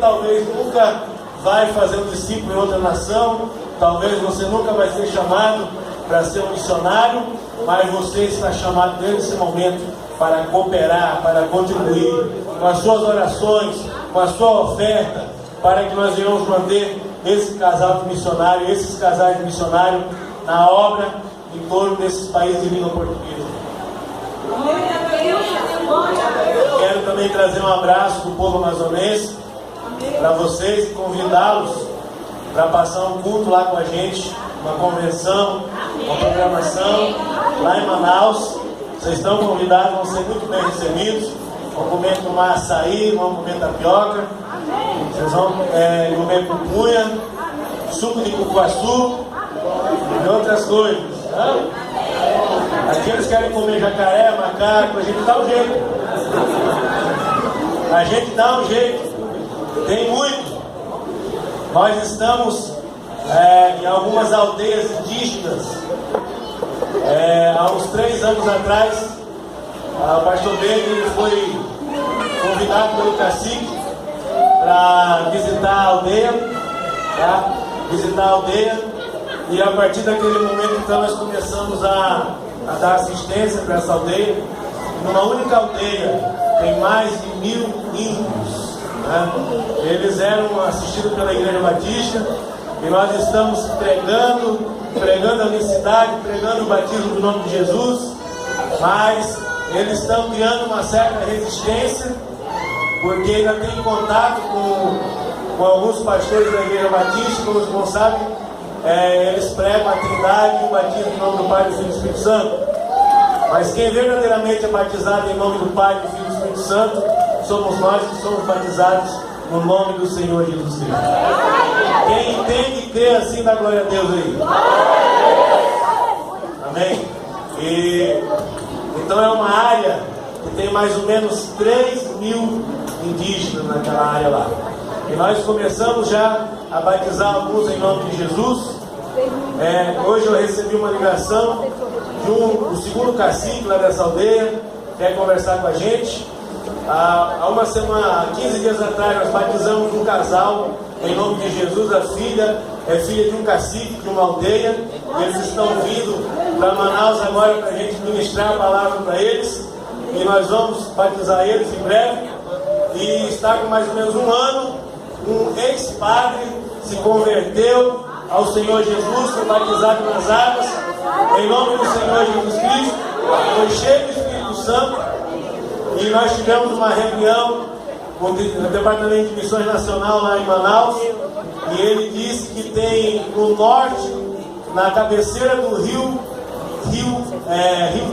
talvez nunca vai fazer um discípulo em outra nação, talvez você nunca vai ser chamado para ser um missionário, mas você está chamado nesse momento para cooperar, para contribuir com as suas orações, com a sua oferta, para que nós venhamos manter esse casal de missionário, esses casais de missionário na obra em torno desses países de língua portuguesa. Quero também trazer um abraço do povo amazonense para vocês e convidá-los para passar um culto lá com a gente, uma convenção, uma programação lá em Manaus. Vocês estão convidados, vão ser muito bem recebidos. Vão comer, tomar açaí, vão comer tapioca, vocês vão comer pupunha, suco de cupuaçu e outras coisas. Tá? Aqueles que querem comer jacaré, macaco, a gente dá um jeito. A gente dá um jeito. Tem muito. Nós estamos em algumas aldeias indígenas. Há uns 3 anos atrás, o pastor Beni foi convidado pelo cacique para visitar a aldeia, tá? Visitar a aldeia, e a partir daquele momento então nós começamos a dar assistência para essa aldeia. Numa única aldeia tem mais de 1000 índios, né? Eles eram assistidos pela Igreja Batista, e nós estamos pregando a unicidade, pregando o batismo do nome de Jesus, mas eles estão criando uma certa resistência, porque ainda tem contato com alguns pastores da Igreja Batista. Como os irmãos sabem, eles pregam a Trindade e o batismo em nome do Pai, do Filho e do Espírito Santo. Mas quem verdadeiramente é batizado em nome do Pai, do Filho e do Espírito Santo, somos nós que somos batizados no nome do Senhor Jesus Cristo. Quem entende e crê assim, dá glória a Deus aí. Amém? Então é uma área que tem mais ou menos 3.000 indígenas naquela área lá. E nós começamos já a batizar alguns em nome de Jesus. Hoje eu recebi uma ligação do segundo cacique lá dessa aldeia, quer conversar com a gente. Há uma semana, 15 dias atrás, nós batizamos um casal em nome de Jesus. A filha é filha de um cacique de uma aldeia, e eles estão vindo para Manaus agora para a gente ministrar a palavra para eles, e nós vamos batizar eles em breve. E está com mais ou menos 1 ano, um ex-padre se converteu ao Senhor Jesus, foi batizado nas águas em nome do Senhor Jesus Cristo, foi cheio do Espírito Santo. E nós tivemos uma reunião com o Departamento de Missões Nacional lá em Manaus, e ele disse que tem no norte, na cabeceira do Rio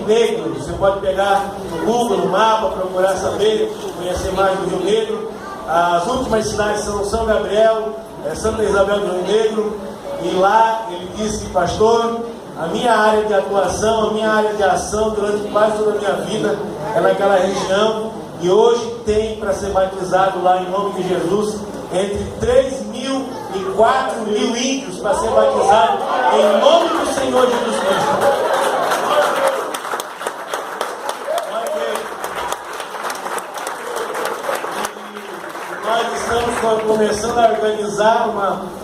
Negro. Você pode pegar no Google, no mapa, procurar saber, conhecer mais do Rio Negro. As últimas cidades são São Gabriel, Santa Isabel do Rio Negro, e lá ele disse: pastor, a minha área de atuação, a minha área de ação durante quase toda a minha vida é naquela região, e hoje tem para ser batizado lá em nome de Jesus entre 3.000 e 4.000 índios para ser batizado em nome do Senhor Jesus Cristo. Nós estamos começando a organizar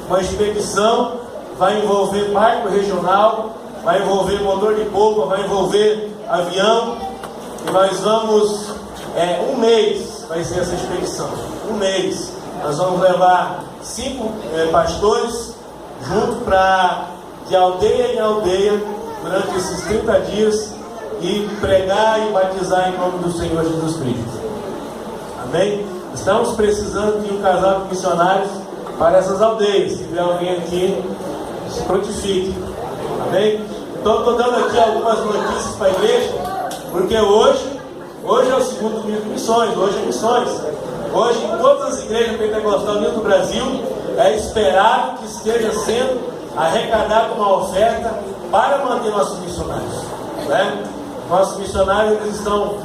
uma expedição, vai envolver barco regional, vai envolver motor de polpa, vai envolver avião, e nós vamos, 1 mês vai ser essa expedição, 1 mês. Nós vamos levar 5 pastores junto de aldeia em aldeia durante esses 30 dias e pregar e batizar em nome do Senhor Jesus Cristo. Amém? Estamos precisando de um casal de missionários para essas aldeias. Se tiver alguém aqui, se prontifique. Amém? Então estou dando aqui algumas notícias para a igreja, porque hoje é o segundo domingo de missões, hoje é missões. Hoje, em todas as igrejas pentecostais do Brasil, é esperado que esteja sendo arrecadada uma oferta para manter nossos missionários, né? Nossos missionários eles estão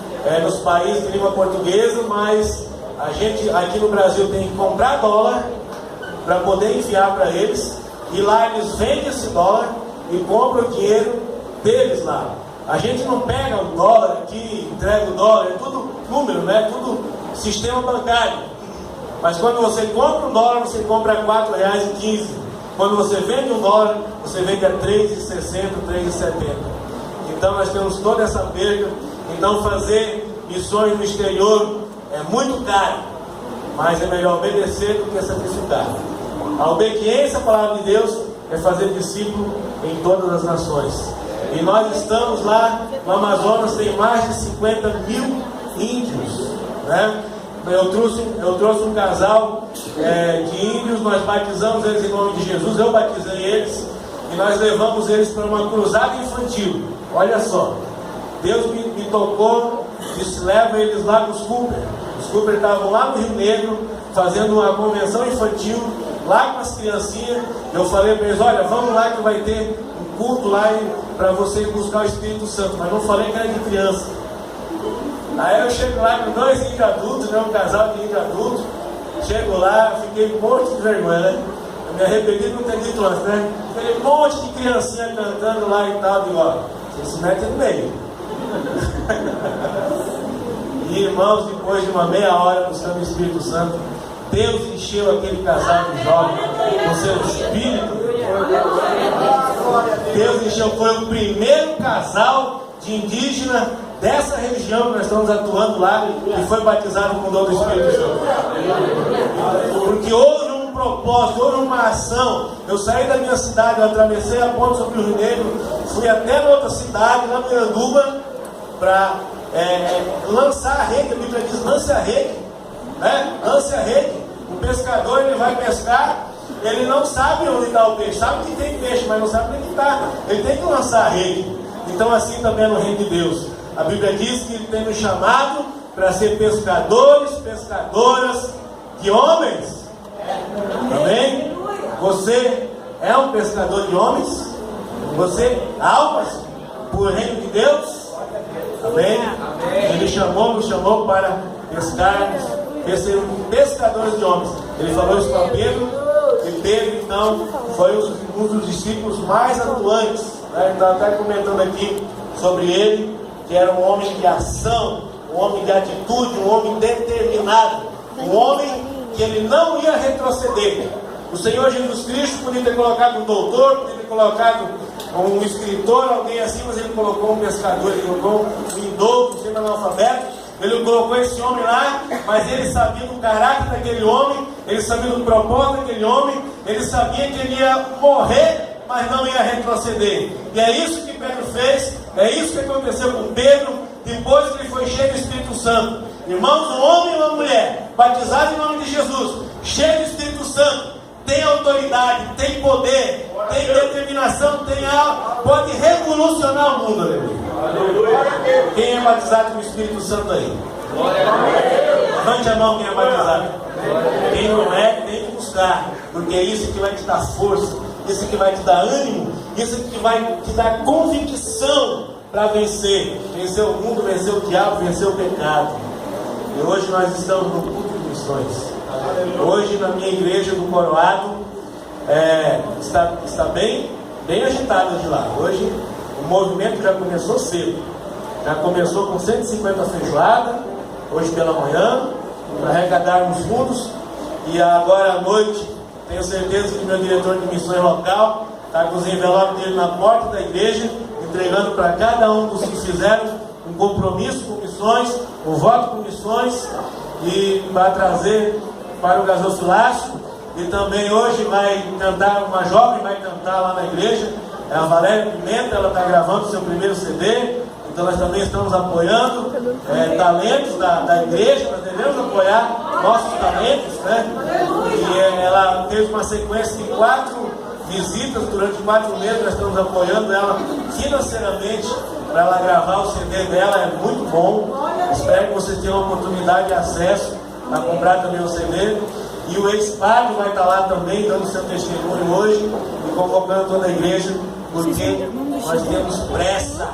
nos países de língua portuguesa, mas a gente aqui no Brasil tem que comprar dólar para poder enviar para eles, e lá eles vendem esse dólar e compram o dinheiro deles lá. A gente não pega o dólar aqui, entrega o dólar, é tudo número, né? Tudo sistema bancário. Mas quando você compra $1, você compra a R$4,15. Quando você vende $1, você vende a R$3,60, R$3,70. Então nós temos toda essa perda. Então fazer missões no exterior é muito caro, mas é melhor obedecer do que sacrificar. A obediência à palavra de Deus é fazer discípulo em todas as nações. E nós estamos lá no Amazonas, tem mais de 50 mil índios, né? Eu trouxe um casal de índios, nós batizamos eles em nome de Jesus, eu batizei eles, e nós levamos eles para uma cruzada infantil. Olha só, Deus me tocou, disse: leva eles lá com os Cooper. Os Cooper estavam lá no Rio Negro, fazendo uma convenção infantil, lá com as criancinhas. Eu falei para eles: olha, vamos lá que vai ter um culto lá para você buscar o Espírito Santo. Mas não falei que era de criança. Aí eu chego lá com 2 índios adultos, né, um casal de índios adultos. Chego lá, fiquei morto de vergonha, né? Eu me arrependi de não ter dito antes, né? Aquele monte de criancinha cantando lá e tal. Digo: ó, você se mete no meio. E irmãos, depois de uma meia hora buscando o Espírito Santo, Deus encheu aquele casal de jovens com seu Espírito. Deus encheu, foi o primeiro casal de indígena dessa região que nós estamos atuando lá, que foi batizado com o dom do Espírito Santo. Porque houve um propósito, houve uma ação. Eu saí da minha cidade, eu atravessei a ponte sobre o Rio Negro, fui até na outra cidade, lá em Iranduba, para lançar a rede. A Bíblia diz: lance a rede, né? Lance a rede. O pescador, ele vai pescar, ele não sabe onde está o peixe, sabe que tem peixe, mas não sabe onde está. Ele tem que lançar a rede. Então assim também é no reino de Deus. A Bíblia diz que Ele tem nos chamado para ser pescadores, pescadoras de homens. Amém? Você é um pescador de homens? Você, almas, por reino de Deus? Amém? Ele nos chamou para pescarmos, ser pescadores de homens. Ele falou isso para Pedro, e Pedro então foi um dos discípulos mais atuantes, né? Então até comentando aqui sobre ele, que era um homem de ação, um homem de atitude, um homem determinado, um homem que ele não ia retroceder. O Senhor Jesus Cristo podia ter colocado um doutor, podia ter colocado um escritor, alguém assim, mas ele colocou um pescador, ele colocou um idoso, um semi-analfabeto. Ele colocou esse homem lá, mas ele sabia do caráter daquele homem, ele sabia do propósito daquele homem, ele sabia que ele ia morrer, mas não ia retroceder. E é isso que Pedro fez, é isso que aconteceu com Pedro, depois que ele foi cheio do Espírito Santo. Irmãos, um homem e uma mulher, batizado em nome de Jesus, cheio do Espírito Santo, tem autoridade, tem poder, tem determinação, pode revolucionar o mundo. Aleluia. Quem é batizado com o Espírito Santo aí? Levante a mão quem é batizado. Quem não é, tem que buscar, porque é isso que vai te dar força, isso que vai te dar ânimo, isso que vai te dar convicção para vencer o mundo, vencer o diabo, vencer o pecado. E hoje nós estamos no culto de missões. Hoje na minha igreja do Coroado está bem agitado de lá. Hoje o movimento já começou cedo. Já começou com 150 feijoadas, hoje pela manhã, para arregadarmos fundos. E agora à noite, tenho certeza que meu diretor de missões local está com os envelopes dele na porta da igreja, entregando para cada um dos que fizeram um compromisso com missões, um voto com missões, e para trazer para o gasofilácio. E também hoje vai cantar, uma jovem vai cantar lá na igreja, é a Valéria Pimenta, ela está gravando seu primeiro CD. Então nós também estamos apoiando talentos da igreja, nós devemos apoiar nossos talentos, né? E ela teve uma sequência de 4 visitas durante 4 meses, nós estamos apoiando ela financeiramente para ela gravar o CD dela, é muito bom. Espero que vocês tenham a oportunidade de acesso a comprar também o CD. E o ex-padre vai estar lá também, dando seu testemunho hoje, e convocando toda a igreja, porque nós temos pressa.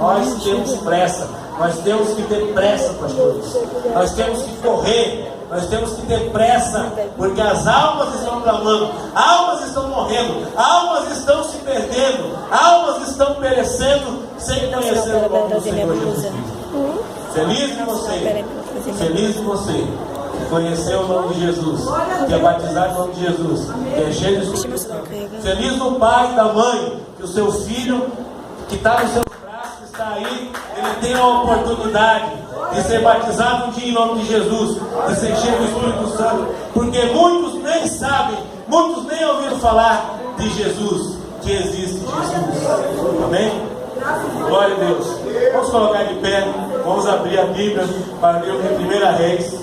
Nós temos pressa, nós temos que ter pressa, pastores. Nós temos que correr, nós temos que ter pressa, porque as almas estão clamando, almas estão morrendo, almas estão se perdendo, almas estão perecendo sem conhecer o nome do Senhor Jesus Cristo. Feliz de você, feliz de você, conhecer o nome de Jesus, que é batizado no nome de Jesus, que é cheio do Espírito Santo. Feliz do pai e da mãe, que o seu filho, que está nos seus braços, que está aí, ele tem a oportunidade de ser batizado um dia em nome de Jesus, de ser cheio do Espírito Santo, porque muitos nem sabem, muitos nem ouviram falar de Jesus, que existe Jesus. Amém? Glória a Deus. Vamos colocar de pé, vamos abrir a Bíblia para ler em 1 Reis.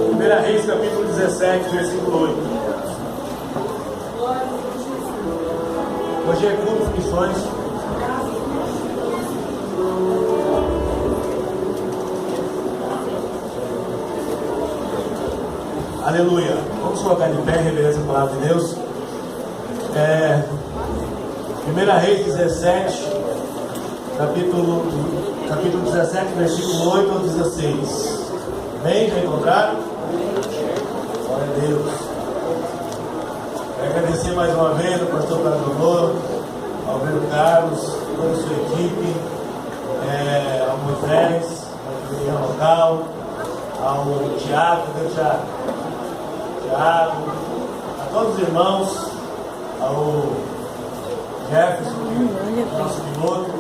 Primeira Reis, capítulo 17, versículo 8. Hoje é culto de missões. Aleluia. Vamos colocar de pé, reverência a palavra de Deus. 1 Reis 17, capítulo 17, versículo 8 ao 16. Amém? Já encontraram? Glória a Deus. Quero agradecer mais uma vez ao pastor Carlos, ao Pedro Carlos, toda a sua equipe, ao Moisés, ao Comunhão Local, ao Tiago, Tiago, a todos os irmãos, ao Jefferson, nosso piloto,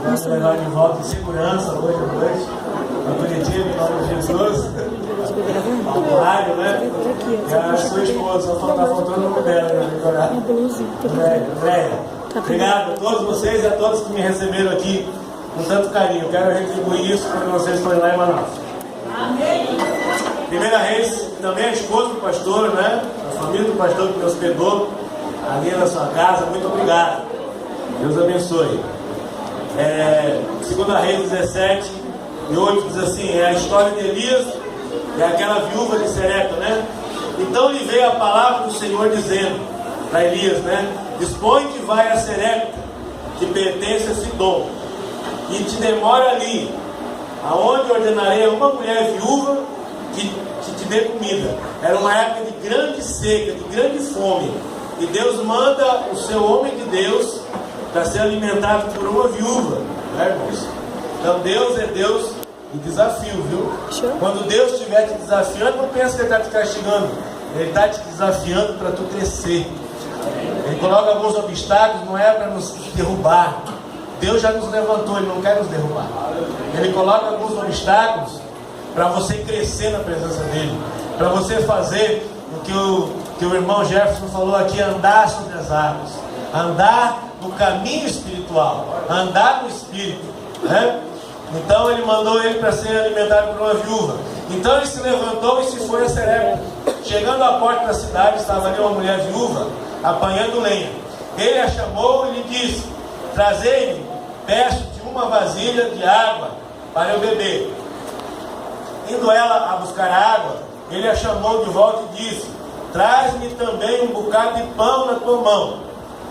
vamos levar de volta em segurança hoje à noite, a Curitiba, em nome de Jesus, ao Mário, né? E a sua esposa, só está faltando o nome dela, né? Andréia. Obrigado a todos vocês e a todos que me receberam aqui com tanto carinho. Quero retribuir isso quando vocês forem lá em Manaus. Amém. 1 Reis, também a esposa do pastor, né? A família do pastor que me hospedou ali na sua casa, muito obrigado. Deus abençoe. 2 Reis 17 e 8 diz assim: é a história de Elias e aquela viúva de Serepta, né? Então lhe veio a palavra do Senhor dizendo para Elias, né? Dispõe que vai a Serepta, que pertence a Sidom, e te demora ali, aonde ordenarei a uma mulher viúva que te dê comida. Era uma época de grande seca, de grande fome, e Deus manda o seu homem de Deus para ser alimentado por uma viúva, né, irmãos? Então Deus é Deus de desafio, viu? Quando Deus estiver te desafiando, não pensa que Ele está te castigando, Ele está te desafiando para tu crescer. Ele coloca alguns obstáculos, não é para nos derrubar. Deus já nos levantou, Ele não quer nos derrubar. Ele coloca alguns obstáculos para você crescer na presença dEle, para você fazer o que o irmão Jefferson falou aqui, andar sobre as águas, andar no caminho espiritual, andar no Espírito, né? Então Ele mandou ele para ser alimentado por uma viúva. Então ele se levantou e se foi a Serepta. Chegando à porta da cidade, estava ali uma mulher viúva apanhando lenha. Ele a chamou e lhe disse: trazei-me, peço-te uma vasilha de água para eu beber. Indo ela a buscar água, ele a chamou de volta e disse: traz-me também um bocado de pão na tua mão.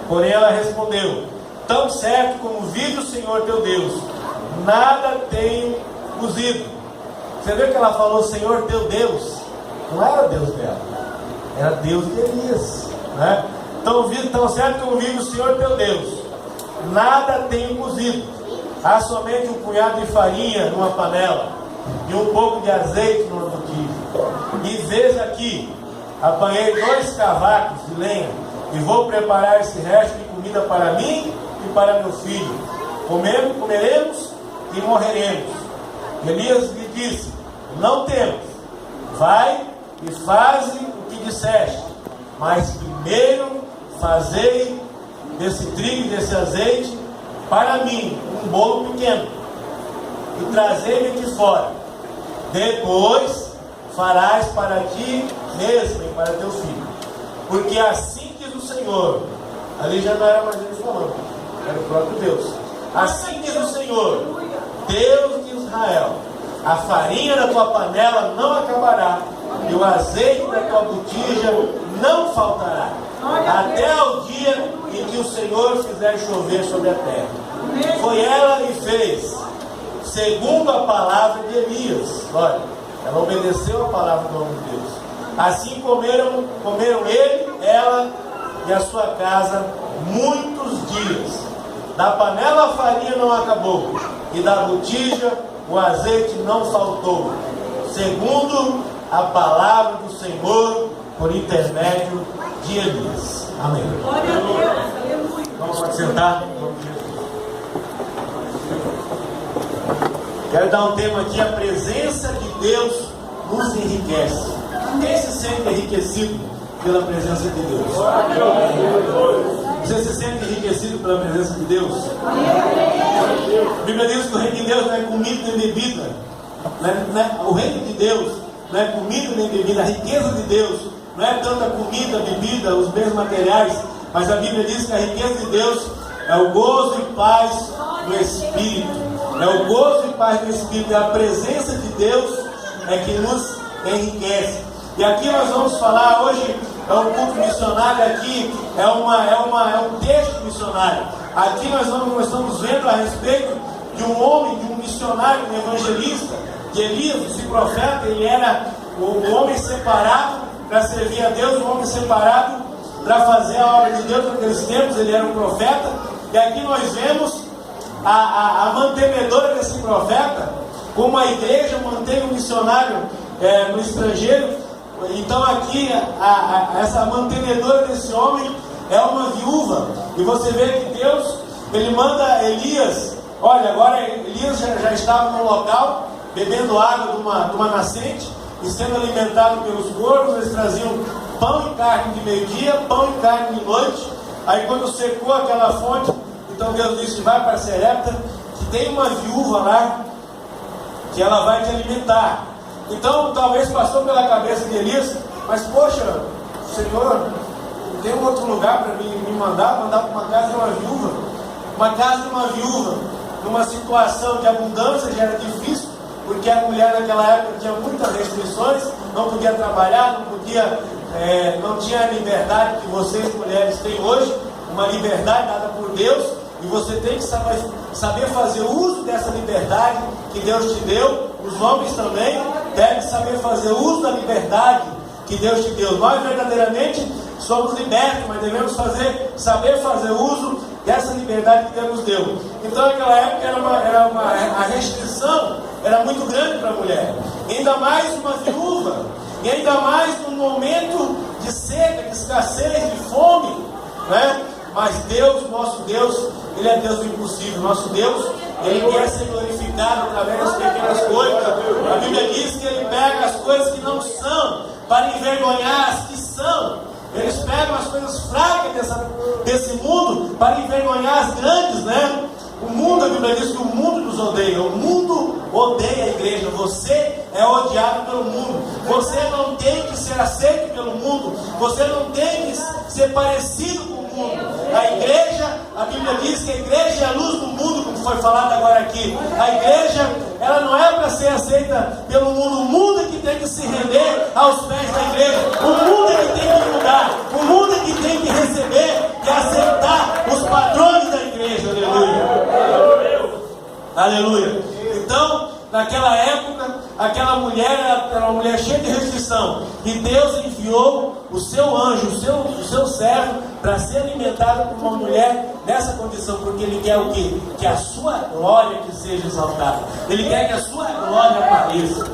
Porém ela respondeu: tão certo como vive o Senhor teu Deus, nada tenho cozido. Você vê que ela falou Senhor teu Deus? Não era Deus dela, era Deus de Elias, né? Tão certo como vive o Senhor teu Deus, nada tenho cozido. Há somente um punhado de farinha numa panela e um pouco de azeite no botija. E vês aqui, apanhei 2 cavacos de lenha e vou preparar esse resto de comida para mim e para meu filho. Comeremos e morreremos. Elias lhe disse: não temos, vai e faze o que disseste, mas primeiro fazei desse trigo e desse azeite para mim um bolo pequeno e trazei-me aqui fora. Depois farás para ti mesmo e para teu filho, porque assim diz o Senhor. Ali já não era mais ele falando, era o próprio Deus. Assim diz o Senhor, Deus de Israel: a farinha da tua panela não acabará, e o azeite da tua botija não faltará, até ao dia em que o Senhor fizer chover sobre a terra. Foi ela e fez, segundo a palavra de Elias. Olha, ela obedeceu a palavra do homem de Deus. Assim comeram ele, ela e a sua casa muitos dias. Da panela a farinha não acabou, e da botija o azeite não faltou, segundo a palavra do Senhor, por intermédio de Elias. Amém. Glória a Deus. Vamos sentar. Quero dar um tema aqui: a presença de Deus nos enriquece. Quem se sente enriquecido pela presença de Deus? Você se sente enriquecido pela presença de Deus? A Bíblia diz que o reino de Deus não é comida nem bebida. O reino de Deus não é comida nem bebida. A riqueza de Deus não é tanta comida, bebida, os bens materiais, mas a Bíblia diz que a riqueza de Deus é o gozo e paz do Espírito. É o gozo e paz do Espírito. É a presença de Deus é que nos enriquece. E aqui nós vamos falar hoje, é um culto missionário aqui, é um texto missionário. Aqui nós estamos vendo a respeito de um homem, de um missionário, um evangelista, de Elias, esse profeta. Ele era um homem separado para servir a Deus, um homem separado para fazer a obra de Deus naqueles tempos. Ele era um profeta. E aqui nós vemos a mantenedora desse profeta, como a igreja mantém um missionário no estrangeiro. Então aqui essa mantenedora desse homem é uma viúva. E você vê que Deus, ele manda Elias. Olha, agora Elias já estava no local, bebendo água de uma nascente e sendo alimentado pelos corvos. Eles traziam pão e carne de meio-dia, pão e carne de noite. Aí quando secou aquela fonte, então Deus disse: vai para Serepta, que tem uma viúva lá, que ela vai te alimentar. Então talvez passou pela cabeça de Elias: mas poxa, Senhor, tem um outro lugar para me mandar para uma casa de uma viúva. Uma casa de uma viúva, numa situação de abundância, já era difícil, porque a mulher naquela época tinha muitas restrições, não podia trabalhar, não tinha a liberdade que vocês mulheres têm hoje, uma liberdade dada por Deus. E você tem que saber fazer uso dessa liberdade que Deus te deu. Os homens também devem saber fazer uso da liberdade que Deus te deu. Nós verdadeiramente somos libertos, mas devemos saber fazer uso dessa liberdade que Deus nos deu. Então naquela época a restrição era muito grande para a mulher. Ainda mais uma viúva, e ainda mais num momento de seca, de escassez, de fome, né? Mas Deus, nosso Deus, Ele é Deus do impossível. Nosso Deus, Ele quer ser glorificado através das pequenas coisas. A Bíblia diz que Ele pega as coisas que não são para envergonhar as que são. Eles pegam as coisas fracas desse mundo para envergonhar as grandes, né? O mundo, a Bíblia diz que o mundo nos odeia. O mundo odeia a igreja. Você é odiado pelo mundo. Você não tem que ser aceito pelo mundo. Você não tem que ser parecido com o mundo. A igreja, a Bíblia diz que a igreja é a luz do mundo, como foi falado agora aqui. A igreja, ela não é para ser aceita pelo mundo. O mundo é que tem que se render aos pés da igreja. O mundo é que tem que mudar. O mundo é que tem que receber e aceitar os padrões da igreja. Aleluia. Aleluia. Então, naquela época, aquela mulher era uma mulher cheia de restrição. E Deus enviou o seu anjo, o seu servo, para ser alimentado por uma mulher nessa condição. Porque Ele quer o quê? Que a sua glória que seja exaltada. Ele quer que a sua glória apareça.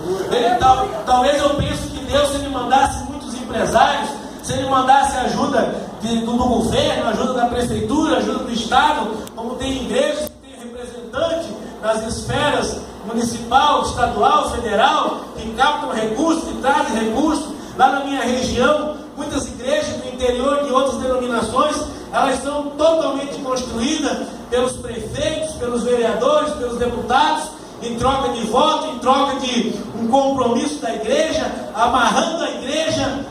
Talvez eu pense que Deus, se Ele mandasse muitos empresários, se Ele mandasse ajuda do governo, ajuda da prefeitura, ajuda do Estado, como tem igrejas que tem representante nas esferas municipal, estadual, federal, que captam recursos, que trazem recursos. Lá na minha região, muitas igrejas do interior de outras denominações, elas são totalmente construídas pelos prefeitos, pelos vereadores, pelos deputados, em troca de voto, em troca de um compromisso da igreja, amarrando a igreja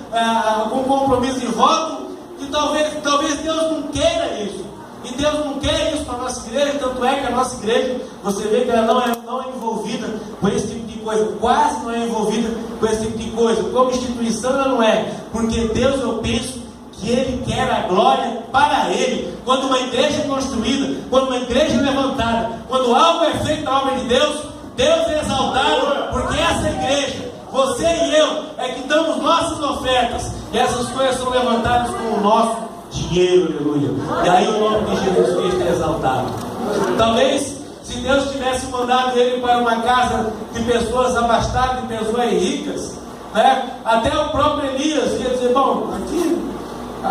com um compromisso de voto. E talvez Deus não queira isso. E Deus não quer isso para a nossa igreja. Tanto é que a nossa igreja, você vê que ela não é envolvida com esse tipo de coisa. Quase não é envolvida com esse tipo de coisa. Como instituição ela não é. Porque Deus, eu penso que Ele quer a glória para Ele. Quando uma igreja é construída, quando uma igreja é levantada, quando algo é feito na obra de Deus, Deus é exaltado. Porque essa igreja, você e eu, é que damos nossas ofertas. E essas coisas são levantadas com o nosso dinheiro, aleluia. E aí o nome de Jesus Cristo é exaltado. Talvez, se Deus tivesse mandado ele para uma casa de pessoas abastadas, de pessoas ricas, né? Até o próprio Elias ia dizer: bom, aqui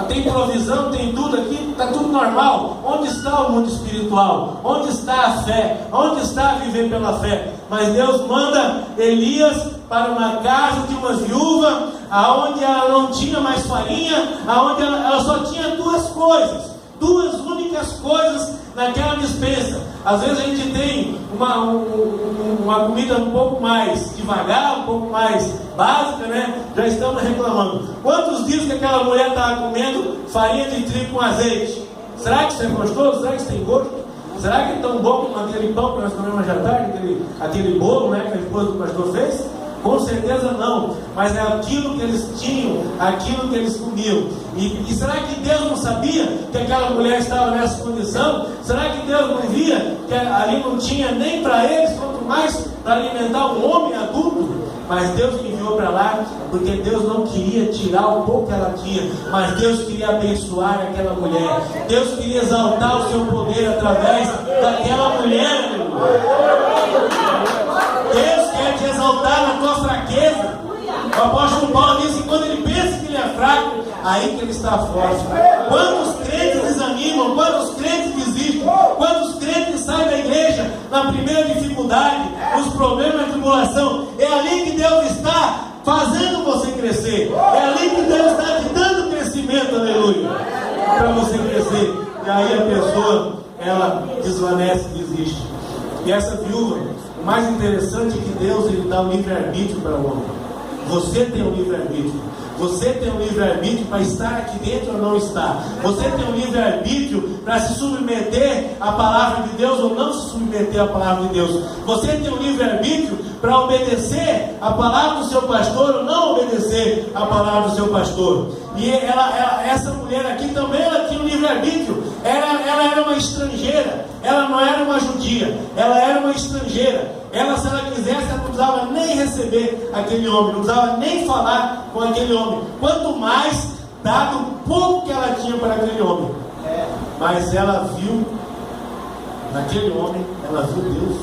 tem provisão, tem tudo aqui, está tudo normal. Onde está o mundo espiritual? Onde está a fé? Onde está a viver pela fé? Mas Deus manda Elias para uma casa de uma viúva, aonde ela não tinha mais farinha, aonde ela só tinha duas coisas, duas únicas coisas naquela despensa. Às vezes a gente tem uma comida um pouco mais devagar, um pouco mais básica, né? Já estamos reclamando. Quantos dias que aquela mulher estava comendo farinha de trigo com azeite? Será que isso é gostoso? Será que isso tem gosto? Será que é tão bom como aquele pão que nós comemos hoje à tarde, aquele bolo, né, que a esposa do pastor fez? Com certeza não, mas é aquilo que eles tinham, aquilo que eles comiam. E será que Deus não sabia que aquela mulher estava nessa condição? Será que Deus não via que ali não tinha nem para eles, quanto mais para alimentar um homem adulto? Mas Deus enviou para lá, porque Deus não queria tirar o pouco que ela tinha, mas Deus queria abençoar aquela mulher. Deus queria exaltar o seu poder através daquela mulher. Deus quer te exaltar na tua fraqueza. O apóstolo Paulo diz que quando ele pensa que ele é fraco, aí que ele está forte. Quantos crentes desanimam, quantos crentes desistem, quantos crentes saem da igreja na primeira dificuldade, nos problemas e tribulação. É ali que Deus está fazendo você crescer. É ali que Deus está te dando crescimento, aleluia, para você crescer. E aí a pessoa, ela desvanece, desiste. E essa viúva, o mais interessante é que Deus, ele dá um livre-arbítrio para o homem. Você tem um livre-arbítrio. Você tem um livre-arbítrio para estar aqui dentro ou não estar. Você tem um livre-arbítrio para se submeter à palavra de Deus ou não se submeter à palavra de Deus. Você tem um livre-arbítrio para obedecer a palavra do seu pastor ou não obedecer a palavra do seu pastor. E essa mulher aqui também, ela tinha um livre-arbítrio. Ela era uma estrangeira. Ela não era uma judia. Ela era uma estrangeira. Ela, se ela quisesse, ela não precisava nem receber aquele homem, não precisava nem falar com aquele homem. Quanto mais dado o pouco que ela tinha para aquele homem. Mas ela viu naquele homem, ela viu Deus.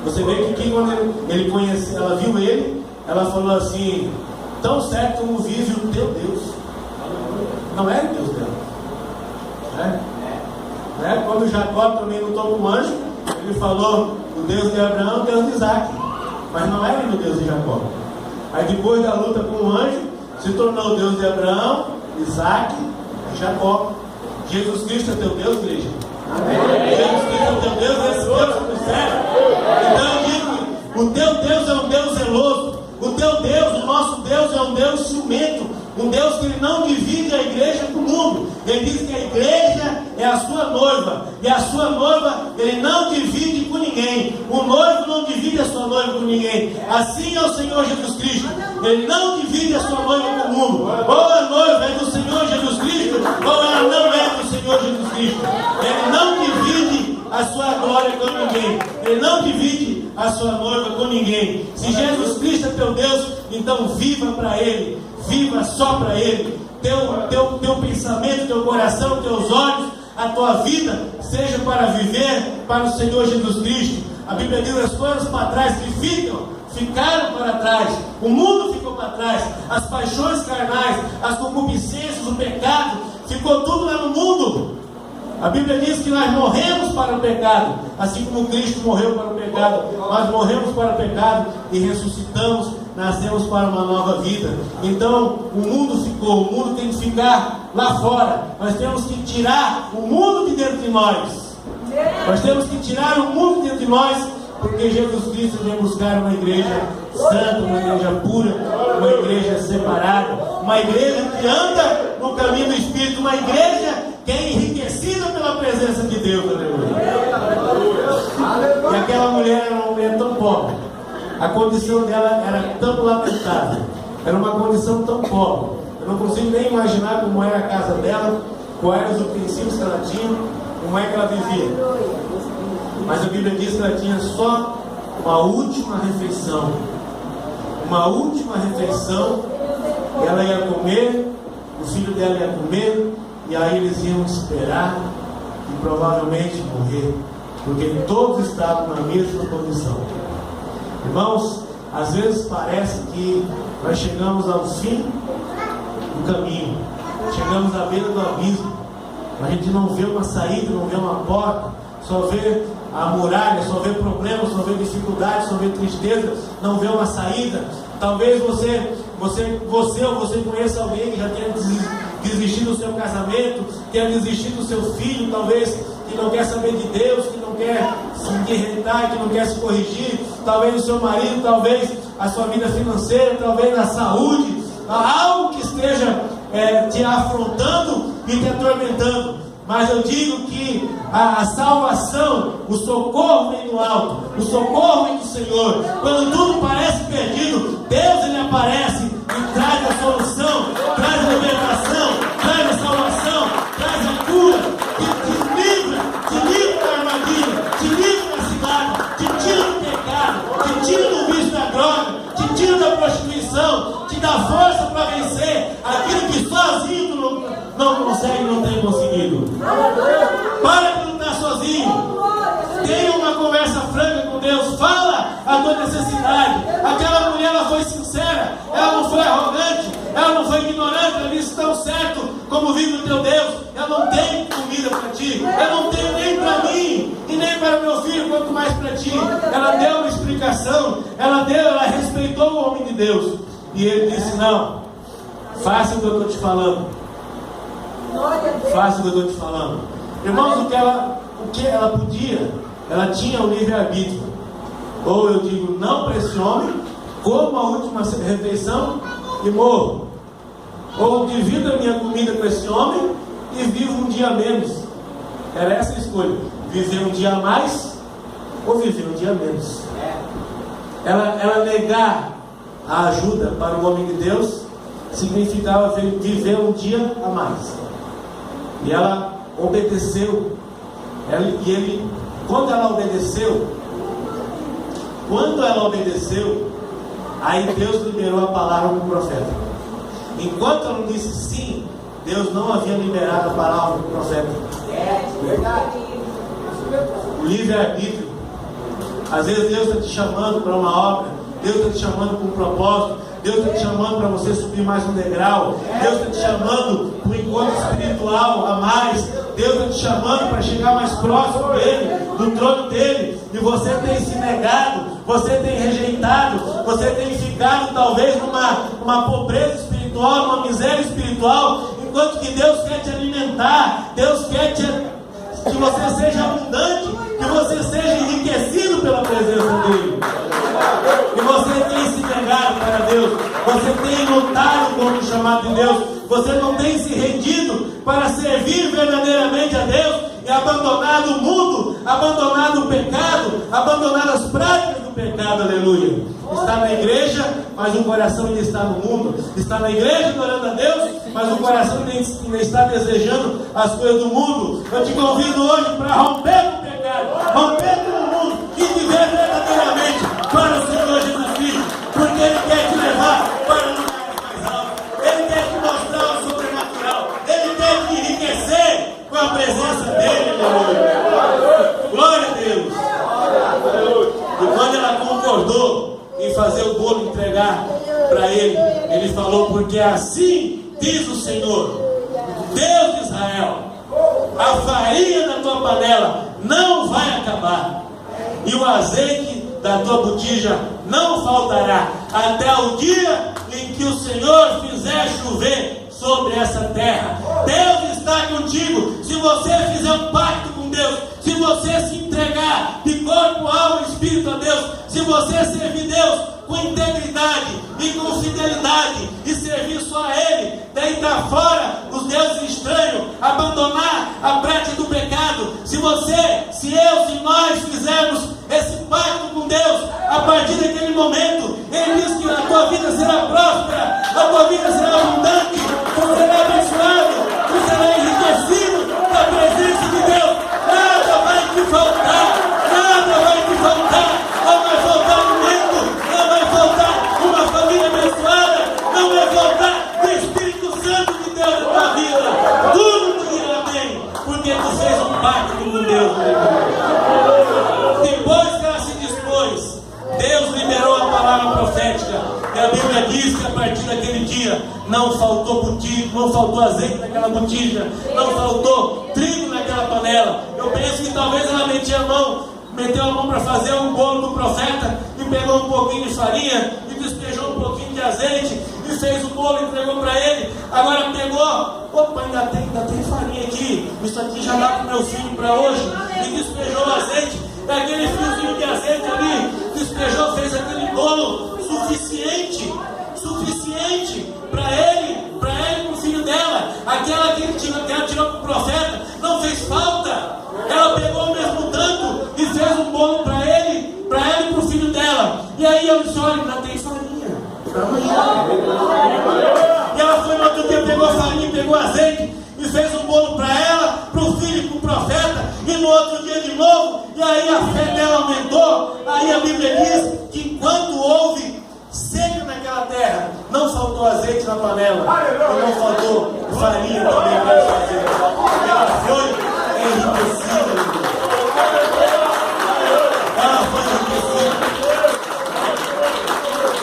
Você vê que quando ele conheceu, ela viu ele, ela falou assim: tão certo como vive o teu Deus. Não era o Deus dela, né? Quando Jacó também lutou com o anjo, ele falou: o Deus de Abraão, o Deus de Isaac. Mas não era o Deus de Jacó. Aí depois da luta com o anjo, se tornou o Deus de Abraão, Isaac e Jacó. Jesus Cristo é teu Deus, igreja? Amém. Jesus Cristo é teu Deus, esse Deus que tu serve. Então eu digo: o teu Deus é um Deus zeloso. O teu Deus, o nosso Deus, é um Deus ciumento. Um Deus que ele não divide a igreja do mundo. Ele diz que a igreja é a sua noiva. E a sua noiva ele não divide com ninguém. O noivo não divide a sua noiva com ninguém. Assim é o Senhor Jesus Cristo. Ele não divide a sua noiva com o mundo. Ou a noiva é do Senhor Jesus Cristo, ou ela não é do Senhor Jesus Cristo. Ele não divide a sua glória com ninguém. Ele não divide a sua noiva com ninguém. Se Jesus Cristo é teu Deus, então viva para Ele. Viva só para Ele. Teu pensamento, teu coração, teus olhos, a tua vida seja para viver para o Senhor Jesus Cristo. A Bíblia diz: as coisas para trás que ficaram para trás. O mundo ficou para trás. As paixões carnais, as concupiscências, o pecado, ficou tudo lá no mundo. A Bíblia diz que nós morremos para o pecado, assim como Cristo morreu para o pecado. Nós morremos para o pecado e ressuscitamos, nascemos para uma nova vida. Então o mundo ficou, o mundo tem que ficar lá fora. Nós temos que tirar o mundo de dentro de nós. Nós temos que tirar o mundo de dentro de nós, porque Jesus Cristo vem buscar uma igreja santa, uma igreja pura, uma igreja separada, uma igreja que anda no caminho do Espírito, uma igreja que é enriquecida pela presença de Deus. Aleluia. E aquela mulher era uma mulher tão pobre, a condição dela era tão lamentável, era uma condição tão pobre. Eu não consigo nem imaginar como era a casa dela, quais eram os utensílios que ela tinha, como é que ela vivia. Mas a Bíblia diz que ela tinha só uma última refeição. Uma última refeição. Ela ia comer, o filho dela ia comer, e aí eles iam esperar e provavelmente morrer. porque todos estavam na mesma condição. Irmãos, às vezes parece que nós chegamos ao fim do caminho, chegamos à beira do abismo, a gente não vê uma saída, não vê uma porta, só vê a muralha, só vê problemas, só vê dificuldades, só vê tristeza, não vê uma saída. Talvez você conheça alguém que já tenha desistido do seu casamento, tenha desistido do seu filho, talvez que não quer saber de Deus, que não quer se endireitar, que não quer se corrigir, talvez o seu marido, talvez a sua vida financeira, talvez a saúde, algo que esteja te afrontando e te atormentando. Mas eu digo que a salvação, o socorro vem do alto, o socorro vem do Senhor. Quando tudo parece perdido, Deus ele aparece e traz a solução, traz a libertação, traz a salvação, traz a cura, te livra da armadilha, te livra da cidade, te tira do pecado, te tira do vício da droga, te tira da prostituição, te dá força para vencer aquilo que sozinho tu não consegue, não tem conseguido. Para de lutar sozinho. Tenha uma conversa franca com Deus. Fala a tua necessidade. Aquela mulher, ela foi sincera. Ela não foi arrogante. Ela não foi ignorante. Ela disse: tão certo como vive o teu Deus, eu não tenho comida para ti. Eu não tenho nem para mim e nem para meu filho, quanto mais para ti. Ela deu uma explicação. Ela respeitou o homem de Deus. E ele disse: não, faça o que eu estou te falando. Faça o que eu estou te falando. Irmãos, o que ela podia, ela tinha o livre-arbítrio. Ou eu digo não para esse homem, como a última refeição e morro. Ou divido a minha comida com esse homem e vivo um dia menos. Era essa a escolha: viver um dia a mais ou viver um dia menos. Ela negar a ajuda para o homem de Deus significava viver um dia a mais. E ela obedeceu. Quando ela obedeceu, aí Deus liberou a palavra para o profeta. Enquanto ela disse sim, Deus não havia liberado a palavra para o profeta. Verdade. O livre-arbítrio. Às vezes Deus está te chamando para uma obra, Deus está te chamando para um propósito, Deus está te chamando para você subir mais um degrau, Deus está te chamando para um encontro espiritual a mais, Deus está te chamando para chegar mais próximo dele, do trono dele, e você tem se negado, você tem rejeitado, você tem ficado talvez numa pobreza espiritual, numa miséria espiritual, enquanto que Deus quer te alimentar, Deus quer que você seja abundante, que você seja enriquecido pela presença dele. E você tem se negado para Deus, você tem lutado contra o chamado de Deus, você não tem se rendido para servir verdadeiramente a Deus e abandonado o mundo, abandonado o pecado, abandonado as práticas do pecado. Aleluia. Está na igreja, mas o coração ainda está no mundo. Está na igreja adorando a Deus, mas o coração ainda está desejando as coisas do mundo. Eu te convido hoje para romper com o pecado, romper com o mundo e viver verdadeiramente para o Senhor Jesus Cristo, porque Ele quer te levar para lugares mais altos. Ele quer te mostrar o sobrenatural. Ele quer te enriquecer com a presença dEle. Aleluia. Glória a Deus. E quando ela concordou em fazer o bolo e entregar para ele, ele falou: porque assim diz o Senhor, Deus de Israel, a farinha da tua panela não vai acabar, e o azeite da tua botija não faltará, até o dia em que o Senhor fizer chover sobre essa terra. Deus está contigo. Se você fizer um pacto com Deus, se você se entregar de corpo, alma e espírito a Deus, se você servir Deus com integridade e com fidelidade e servir só a Ele, deitar fora os deuses estranhos, abandonar a prática do pecado, se nós fizermos esse pacto com Deus, a partir daquele momento, Ele diz que a tua vida será próspera, a tua vida será abundante, você será abençoado, você será enriquecido da presença de Deus. Nada vai te faltar, nada vai te faltar. Não vai faltar alimento, não vai faltar uma família abençoada, não vai faltar o Espírito Santo de Deus na tua vida. Tudo te irá bem, porque tu fez um pacto com Deus. dia não faltou botija, não faltou azeite naquela botija, não faltou trigo naquela panela. Eu penso que talvez ela meteu a mão para fazer um bolo do profeta e pegou um pouquinho de farinha e despejou um pouquinho de azeite e fez o bolo e entregou para ele. Agora pegou, opa, ainda tem farinha aqui, isso aqui já dá para o meu filho para hoje, e despejou o azeite, e aquele fiozinho de azeite ali, despejou, fez aquele bolo suficiente para ele e para o filho dela. Aquela que ela tirou para o profeta não fez falta. Ela pegou o mesmo tanto e fez um bolo para ele e para o filho dela. E aí eu disse: olha, ainda tem farinha para amanhã. E ela foi no outro dia, pegou farinha, pegou azeite e fez um bolo para ela, para o filho e para o profeta. E no outro dia de novo. E aí a fé dela aumentou. Aí a Bíblia diz que enquanto houve seca naquela terra, não faltou azeite na panela e não faltou farinha também para fazer. Ela foi enriquecida. Ela foi enriquecida.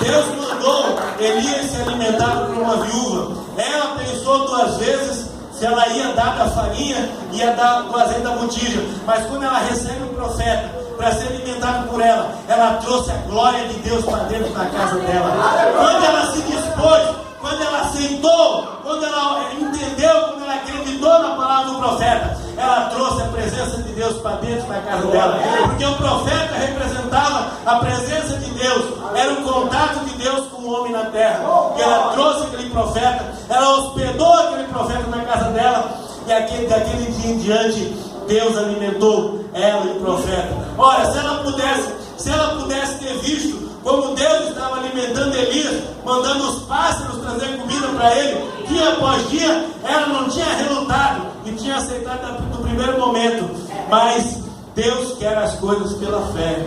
Deus mandou Elias se alimentar por uma viúva. Ela pensou 2 vezes se ela ia dar da farinha, ia dar do azeite da botija. Mas quando ela recebe o profeta para ser alimentado por ela, ela trouxe a glória de Deus para dentro da casa dela. Quando ela se dispôs, quando ela aceitou, quando ela entendeu, quando ela acreditou na palavra do profeta, ela trouxe a presença de Deus para dentro da casa dela. Porque o profeta representava a presença de Deus, era o contato de Deus com o homem na terra. E ela trouxe aquele profeta, ela hospedou aquele profeta na casa dela, e daquele dia em diante Deus alimentou ela e o profeta. Olha, se ela pudesse ter visto como Deus estava alimentando Elias, mandando os pássaros trazer comida para ele, dia após dia, ela não tinha relutado e tinha aceitado no primeiro momento. Mas Deus quer as coisas pela fé.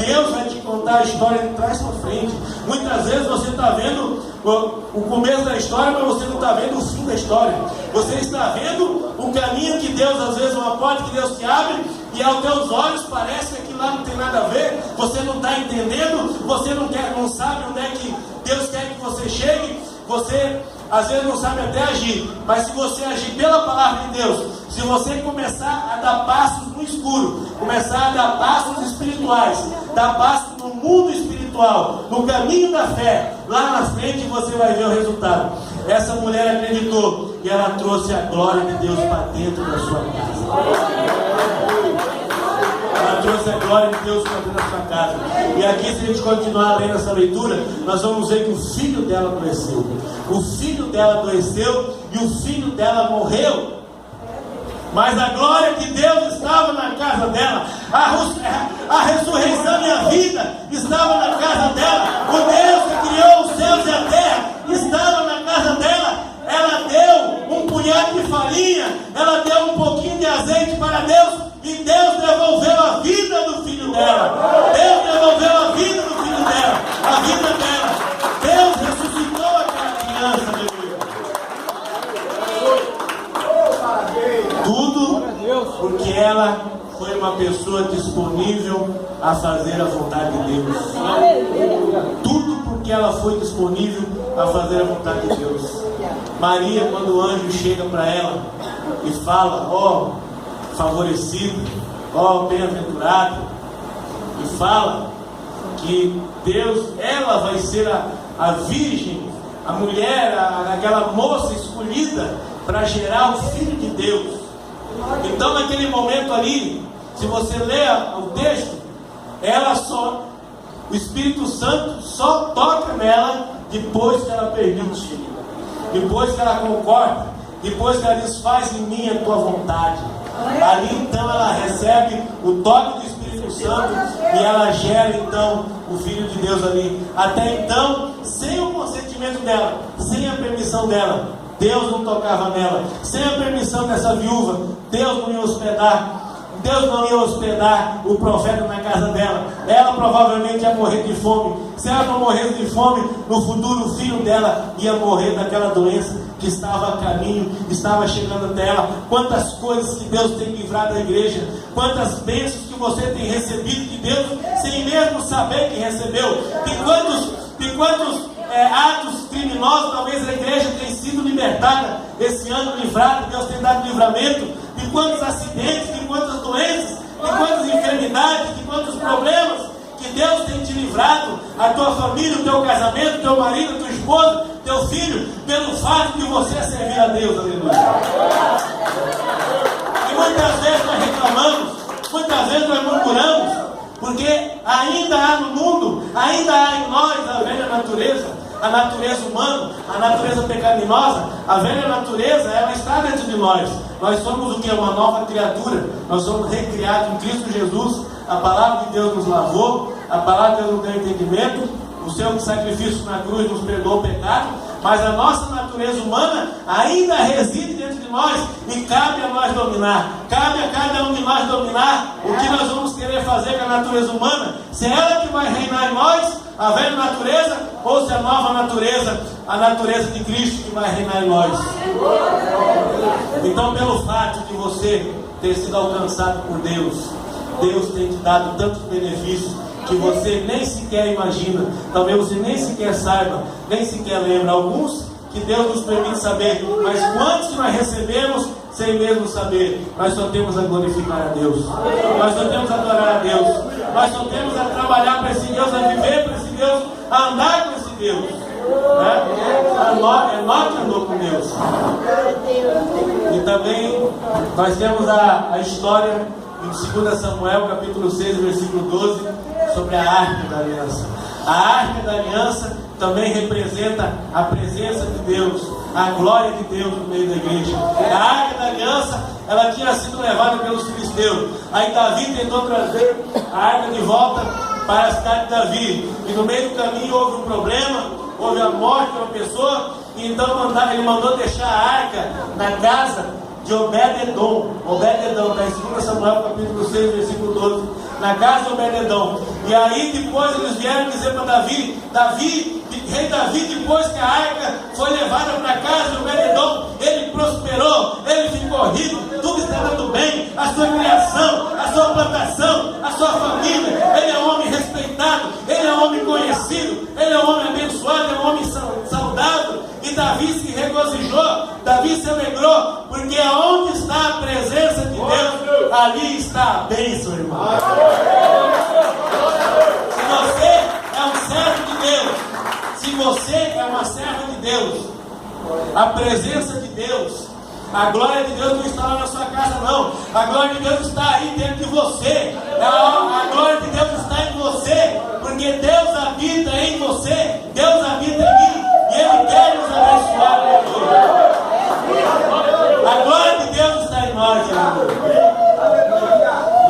Deus vai te contar a história de trás para frente. Muitas vezes você está vendo o começo da história, mas você não está vendo o fim da história. Você está vendo um caminho que Deus, às vezes uma porta que Deus te abre, e aos teus olhos parece que aquilo lá não tem nada a ver. Você não está entendendo, você não sabe onde é que Deus quer que você chegue. Você às vezes não sabe até agir, mas se você agir pela palavra de Deus, se você começar a dar passos no escuro, começar a dar passos espirituais, dar passos no mundo espiritual, no caminho da fé, lá na frente você vai ver o resultado. Essa mulher acreditou e ela trouxe a glória de Deus para dentro da sua casa. Ela trouxe a glória de Deus para dentro da sua casa. E aqui, se a gente continuar lendo essa leitura, nós vamos ver que o filho dela adoeceu. O filho dela adoeceu e o filho dela morreu. Mas a glória de Deus estava na casa dela. A ressurreição e a vida estava na casa dela. O Deus que criou os céus e a terra estava na casa dela. Ela deu um punhado de farinha, ela deu um pouquinho de azeite para Deus, e Deus devolveu a vida do filho dela. Deus devolveu a vida do filho dela, a vida dela. Deus ressuscitou aquela criança, aleluia. Tudo porque ela foi uma pessoa disponível a fazer a vontade de Deus. Tudo porque ela foi disponível a fazer a vontade de Deus. Maria, quando o anjo chega para ela e fala: ó, favorecido, ó, bem-aventurado, e fala que Deus, ela vai ser a virgem, a mulher, aquela moça escolhida para gerar o Filho de Deus. Então, naquele momento ali, se você ler o texto, o Espírito Santo só toca nela depois que ela permite, depois que ela concorda, depois que ela diz: faz em mim a tua vontade. Ali então ela recebe o toque do Espírito Santo e ela gera então o Filho de Deus ali. Até então, sem o consentimento dela, sem a permissão dela, Deus não tocava nela. Sem a permissão dessa viúva, Deus não ia hospedar o profeta na casa dela. Ela provavelmente ia morrer de fome. Se ela não morresse de fome, no futuro o filho dela ia morrer daquela doença que estava a caminho, estava chegando até ela. Quantas coisas que Deus tem livrado da igreja, quantas bênçãos que você tem recebido de Deus sem mesmo saber que recebeu. Tem quantos atos criminosos. Talvez a igreja tenha sido libertada esse ano, livrada. Deus tem dado livramento de quantos acidentes, de quantas doenças, de quantas enfermidades, de quantos problemas que Deus tem te livrado, a tua família, o teu casamento, teu marido, tua esposa, teu filho, pelo fato de você servir a Deus. Aleluia. E muitas vezes nós reclamamos, muitas vezes nós murmuramos, porque ainda há no mundo, ainda há em nós a velha natureza, a natureza humana, a natureza pecaminosa. A velha natureza, ela está dentro de nós. Nós somos o que? Uma nova criatura. Nós somos recriados em Cristo Jesus. A palavra de Deus nos lavou, a palavra de Deus nos deu entendimento, o seu sacrifício na cruz nos perdoou o pecado, mas a nossa natureza humana ainda reside dentro de nós e cabe a nós dominar. Cabe a cada um de nós dominar o que nós vamos querer fazer com a natureza humana, se é ela que vai reinar em nós, a velha natureza, ou se a nova natureza, a natureza de Cristo, que vai reinar em nós. Então, pelo fato de você ter sido alcançado por Deus, Deus tem te dado tantos benefícios que você nem sequer imagina, talvez você nem sequer saiba, nem sequer lembra. Alguns que Deus nos permite saber, mas quantos que nós recebemos sem mesmo saber? Nós só temos a glorificar a Deus, nós só temos a adorar a Deus, nós só temos a trabalhar para esse Deus, a viver para esse Deus, a andar com esse Deus. É nós que andou com Deus. E também nós temos a história em 2 Samuel, capítulo 6, versículo 12, sobre a Arca da Aliança. A Arca da Aliança também representa a presença de Deus, a glória de Deus no meio da igreja. A Arca da Aliança, ela tinha sido levada pelos filisteus. Aí Davi tentou trazer a Arca de volta para a cidade de Davi. E no meio do caminho houve um problema, houve a morte de uma pessoa. E então ele mandou deixar a Arca na casa de Obed-Edom. Obed-Edom, está em 2 Samuel capítulo 6, versículo 12. Na casa de Obed-Edom. E aí depois eles vieram dizer para Davi, rei Davi, depois que a arca foi levada para a casa de Obed-Edom, ele prosperou, ele ficou rico, tudo está dando bem, a sua criação, a sua plantação, a sua família. Ele é um homem respeitado, ele é um homem conhecido, ele é um homem abençoado, é um homem saudável. E Davi se regozijou, Davi se alegrou, porque aonde está a presença de Deus, ali está a bênção, irmão. Se você é um servo de Deus, se você é uma serva de Deus, a presença de Deus, a glória de Deus não está lá na sua casa, não. A glória de Deus está aí dentro de você. A glória de Deus está em você, porque Deus habita em você, Deus habita em mim, e Ele quer nos abençoar. A glória de Deus está em nós, irmão.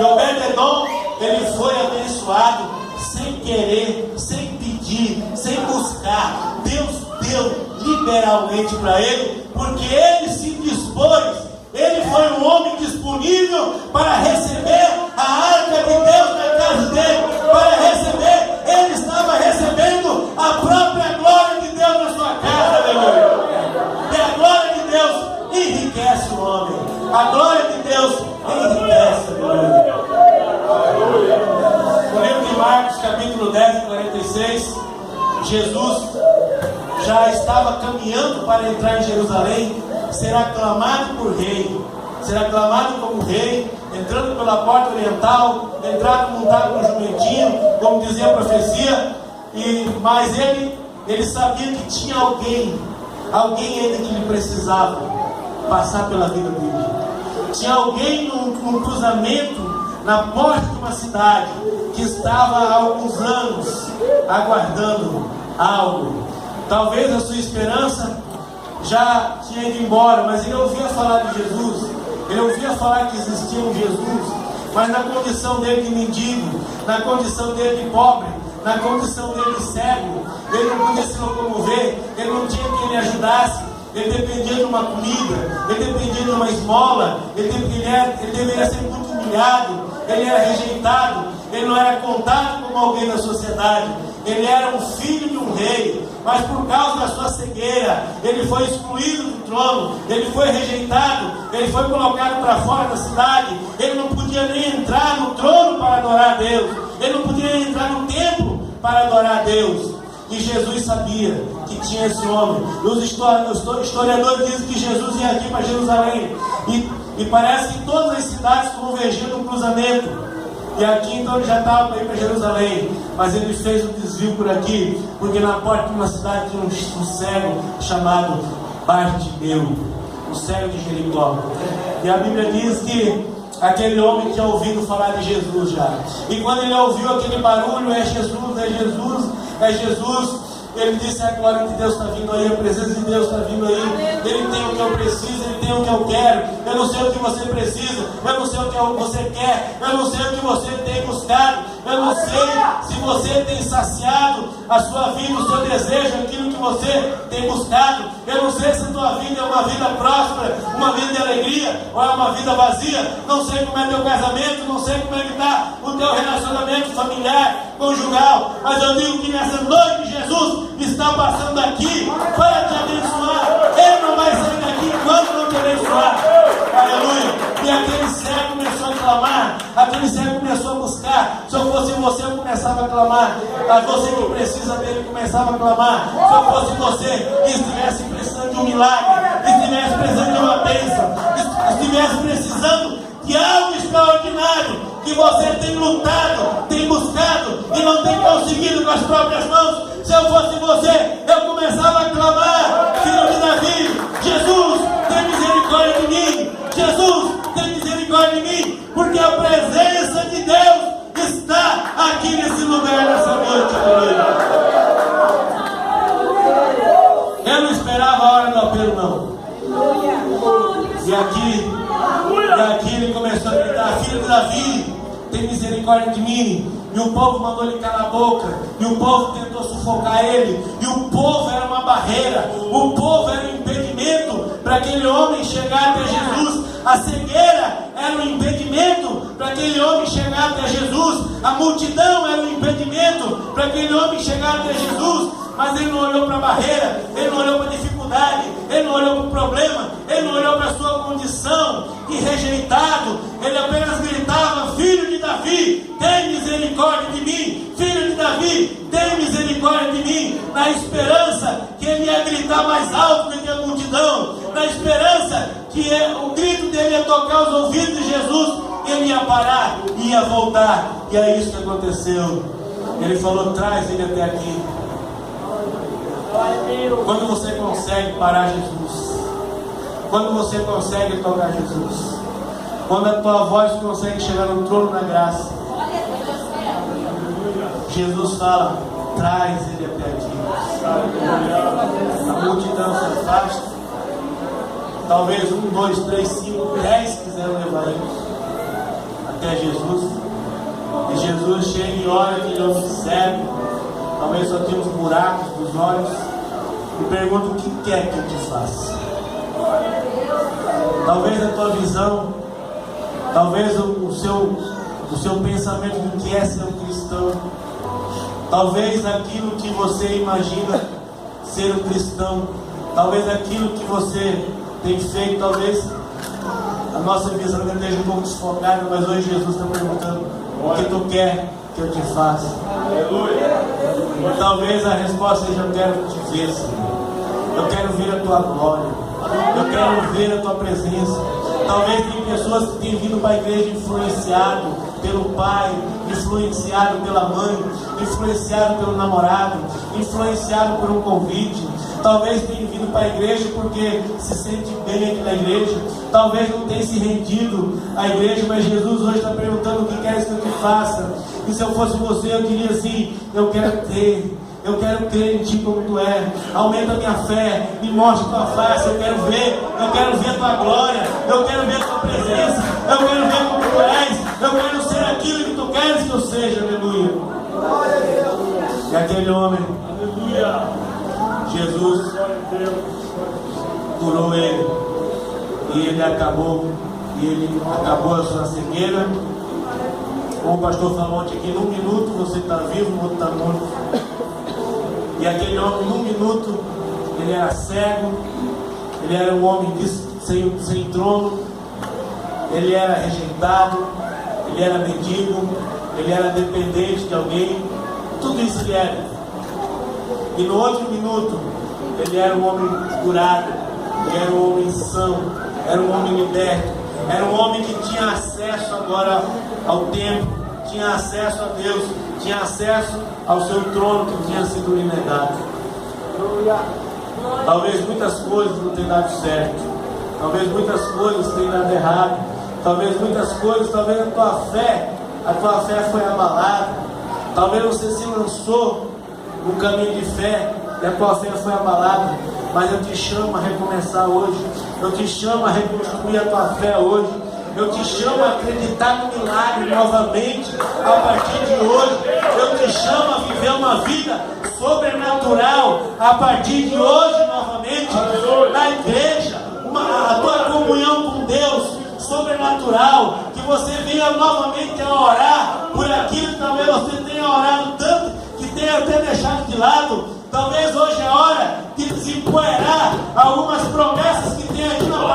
E Obed-Edom, ele foi abençoado sem querer, sem pedir, sem buscar. Deus deu liberalmente para ele, porque ele se dispôs. Ele foi um homem disponível para receber a arca de Deus na casa dele, para receber. Ele estava recebendo a própria glória de Deus na sua casa, aleluia. E a glória de Deus enriquece o homem. A glória de Deus enriquece, aleluia. No livro de Marcos, capítulo 10, 46, Jesus já estava caminhando para entrar em Jerusalém, será aclamado por rei, será aclamado como rei, entrando pela porta oriental, entrado montado no jumentinho, como dizia a profecia. Mas ele sabia que tinha alguém ainda que ele precisava passar pela vida dele. Tinha alguém num cruzamento, na porta de uma cidade, que estava há alguns anos aguardando algo. Talvez a sua esperança já tinha ido embora, mas ele ouvia falar de Jesus, ele ouvia falar que existia um Jesus, mas na condição dele de mendigo, na condição dele de pobre, na condição dele de cego, ele não podia se locomover, ele não tinha quem lhe ajudasse, ele dependia de uma comida, ele dependia de uma esmola, ele deveria ser muito humilhado, ele era rejeitado, ele não era contado como alguém da sociedade, ele era um filho de um rei, mas por causa da sua cegueira, ele foi excluído do trono, ele foi rejeitado, ele foi colocado para fora da cidade, ele não podia nem entrar no trono para adorar a Deus, ele não podia nem entrar no templo para adorar a Deus. E Jesus sabia que tinha esse homem. Os historiadores dizem que Jesus ia aqui para Jerusalém. E parece que todas as cidades convergiam no cruzamento. E aqui então ele já estava para ir para Jerusalém. Mas ele fez um desvio por aqui, porque na porta de uma cidade tinha um cego chamado Bartimeu, o cego de Jericó. E a Bíblia diz que aquele homem tinha ouvido falar de Jesus já. E quando ele ouviu aquele barulho, é Jesus, é Jesus, é Jesus, ele disse: a glória de Deus está vindo aí, a presença de Deus está vindo aí. Ele tem o que eu preciso, ele tem o que eu quero. Eu não sei o que você precisa, eu não sei o que você quer, eu não sei o que você tem buscado, eu não sei se você tem saciado a sua vida, o seu desejo, aquilo que você tem buscado. Eu não sei se a tua vida é uma vida próspera, uma vida de alegria, ou é uma vida vazia. Não sei como é teu casamento, não sei como é que está o teu relacionamento familiar, conjugal. Mas eu digo que nessa noite Jesus está passando aqui para te abençoar. Ele não vai sair daqui enquanto não te abençoar. Aleluia. E aquele cego começou a clamar, aquele cego começou a buscar. Se eu fosse você, eu começava a clamar. A você que precisa dele, começava a clamar. Se eu fosse você que estivesse precisando de um milagre, estivesse precisando de uma bênção, estivesse precisando de algo extraordinário, que você tem lutado, tem buscado e não tem conseguido com as próprias mãos. Se eu fosse você, eu começava a clamar: Filho de Davi, Jesus, tem misericórdia de mim. Jesus, tem misericórdia de mim, porque a presença de Deus está aqui nesse lugar, nessa noite, aleluia. Eu não esperava a hora do apelo, não. E aqui ele começou a gritar: Filho de Davi, tem misericórdia de mim. E o povo mandou ele calar a boca, e o povo tentou sufocar ele, e o povo era uma barreira, o povo era um impedimento para aquele homem chegar até Jesus. A cegueira era um impedimento para aquele homem chegar até Jesus. A multidão era um impedimento para aquele homem chegar até Jesus. Mas ele não olhou para a barreira, ele não olhou para a dificuldade, ele não olhou para o problema, ele não olhou para a sua condição de rejeitado. Ele apenas gritava: Filho de Davi, tem misericórdia de mim. Filho de Davi, tem misericórdia de mim. Na esperança que ele ia gritar mais alto do que a multidão, na esperança que o grito dele ia tocar os ouvidos de Jesus, ele ia parar, ia voltar. E é isso que aconteceu. Ele falou: traz ele até aqui. Quando você consegue parar Jesus, quando você consegue tocar Jesus, quando a tua voz consegue chegar no trono da graça, Jesus fala: traz ele até aqui. A multidão se afasta. Talvez 1, 2, 3, 5, 10 quiseram levar ele até Jesus. E Jesus chega e olha aquele homem cego, talvez só tenha uns buracos dos olhos, e pergunta: o que quer que eu te faça? Talvez a tua visão, talvez o seu pensamento do que é ser um cristão, talvez aquilo que você imagina ser um cristão, talvez aquilo que você tem feito, talvez a nossa visão ainda esteja um pouco desfocada, mas hoje Jesus está perguntando: o que tu quer que eu te faça? Aleluia. Talvez a resposta seja: eu quero te ver, Senhor. Eu quero ver a tua glória, eu quero ver a tua presença. Talvez tem pessoas que têm vindo para a igreja influenciado pelo pai, influenciado pela mãe, influenciado pelo namorado, influenciado por um convite. Talvez tenha vindo para a igreja porque se sente bem aqui na igreja. Talvez não tenha se rendido à igreja, mas Jesus hoje está perguntando: o que queres que eu te faça? E se eu fosse você, eu diria assim: eu quero ter. Eu quero crer em ti como tu é. Aumenta a minha fé, me mostra a tua face. Eu quero ver a tua glória, eu quero ver a tua presença, eu quero ver como tu és, eu quero ser aquilo que tu queres que eu seja. Aleluia. E aquele homem, aleluia, Jesus curou ele, e ele acabou a sua cegueira. Como o pastor falou ontem aqui, num minuto você está vivo, o outro está morto. E aquele homem, num minuto, ele era cego, ele era um homem sem trono, ele era rejeitado, ele era mendigo, ele era dependente de alguém, tudo isso ele era. E no outro minuto, ele era um homem curado, ele era um homem são, era um homem liberto, era um homem que tinha acesso agora ao templo, tinha acesso a Deus, tinha acesso ao seu trono que tinha sido lhe negado. Talvez muitas coisas não tenham dado certo, talvez muitas coisas tenham dado errado, talvez muitas coisas, talvez a tua fé foi abalada, talvez você se lançou no caminho de fé e a tua fé foi abalada, mas eu te chamo a recomeçar hoje, eu te chamo a reconstruir a tua fé hoje, eu te chamo a acreditar no milagre novamente a partir de hoje, eu te chamo a viver uma vida sobrenatural a partir de hoje novamente, na igreja, a tua comunhão com Deus sobrenatural, que você venha novamente a orar por aquilo que talvez você tenha orado tanto, que tenha até deixado de lado. Talvez hoje é hora de desempoeirar algumas promessas que tem aqui